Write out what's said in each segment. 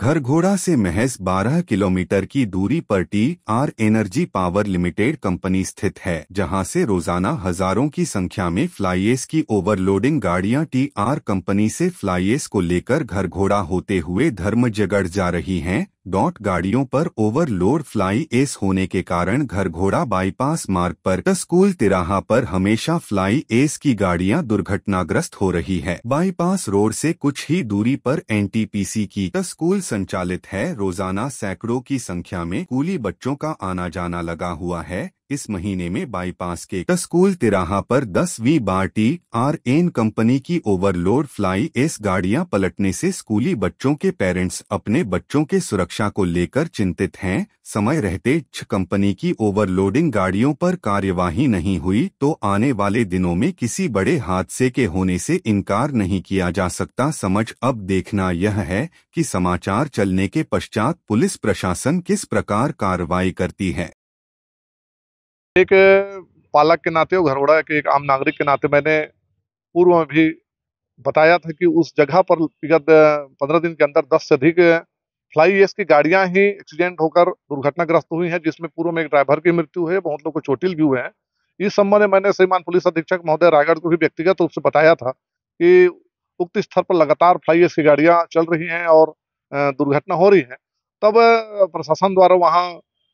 घरघोड़ा से महज 12 किलोमीटर की दूरी पर TR. Energy power limited company स्थित है, जहां से रोजाना हजारों की संख्या में फ्लाईएस की ओवरलोडिंग गाड़ियां टी.आर. कंपनी से फ्लाईएस को लेकर घरघोड़ा होते हुए धर्मजयगढ़ जा रही हैं। गाड़ियों पर ओवरलोड फ्लाई एस होने के कारण घरघोड़ा बाईपास मार्ग पर स्कूल तिराहा पर हमेशा फ्लाई एस की गाड़ियां दुर्घटनाग्रस्त हो रही है। बाईपास रोड से कुछ ही दूरी पर एनटीपीसी की स्कूल संचालित है। रोजाना सैकड़ों की संख्या में स्कूली बच्चों का आना जाना लगा हुआ है। इस महीने में बाईपास के स्कूल तिराहा पर 10वीं बार टी.आर.एन. कंपनी की ओवरलोड फ्लाई एस गाड़ियां पलटने से स्कूली बच्चों के पेरेंट्स अपने बच्चों के सुरक्षा को लेकर चिंतित हैं। समय रहते कंपनी की ओवरलोडिंग गाड़ियों पर कार्यवाही नहीं हुई तो आने वाले दिनों में किसी बड़े हादसे के होने से इनकार नहीं किया जा सकता। समझ अब देखना यह है कि समाचार चलने के पश्चात पुलिस प्रशासन किस प्रकार कार्रवाई करती है। एक पालक के नाते और घरघोड़ा के एक आम नागरिक के नाते मैंने पूर्व में भी बताया था कि उस जगह पर विगत 15 दिन के अंदर 10 से अधिक फ्लाई एस की गाड़ियां ही एक्सीडेंट होकर दुर्घटनाग्रस्त हुई हैं, जिसमें पूर्व में एक ड्राइवर की मृत्यु हुई है, बहुत लोग को चोटिल भी हुए हैं। इस संबंध में मैंने श्रीमान पुलिस अधीक्षक महोदय रायगढ़ को भी व्यक्तिगत रूप से बताया था कि उक्त स्थल पर लगातार फ्लाई एस की गाड़ियां चल रही हैं और दुर्घटना हो रही है। तब प्रशासन द्वारा वहां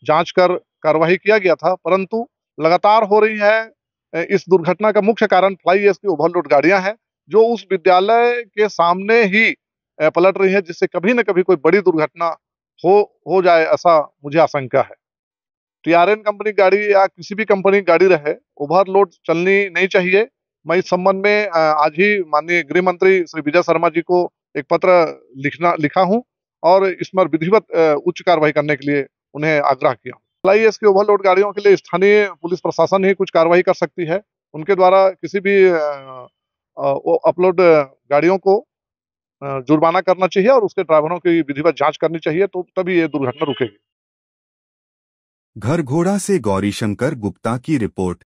जांच कर कार्रवाई किया गया था, परंतु लगातार हो रही है इस दुर्घटना का मुख्य कारण फ्लाई एस की ओवरलोड गाड़ियां हैं, जो उस विद्यालय के सामने ही पलट रही है, जिससे कभी न कभी कोई बड़ी दुर्घटना हो जाए, ऐसा मुझे आशंका है। टीआरएन कंपनी गाड़ी या किसी भी कंपनी की गाड़ी रहे, ओवरलोड चलनी नहीं चाहिए। मैं इस संबंध में आज ही माननीय गृह मंत्री श्री विजय शर्मा जी को एक पत्र लिखा हूं और इस पर विधिवत उच्च कार्रवाई करने के लिए उन्हें आग्रह किया। फ्लाई एस की ओवरलोड गाड़ियों के लिए स्थानीय पुलिस प्रशासन ही कुछ कार्रवाई कर सकती है। उनके द्वारा किसी भी अपलोड गाड़ियों को जुर्माना करना चाहिए और उसके ड्राइवरों की विधिवत जांच करनी चाहिए, तो तभी ये दुर्घटना रुकेगी। घरघोड़ा से गौरीशंकर गुप्ता की रिपोर्ट।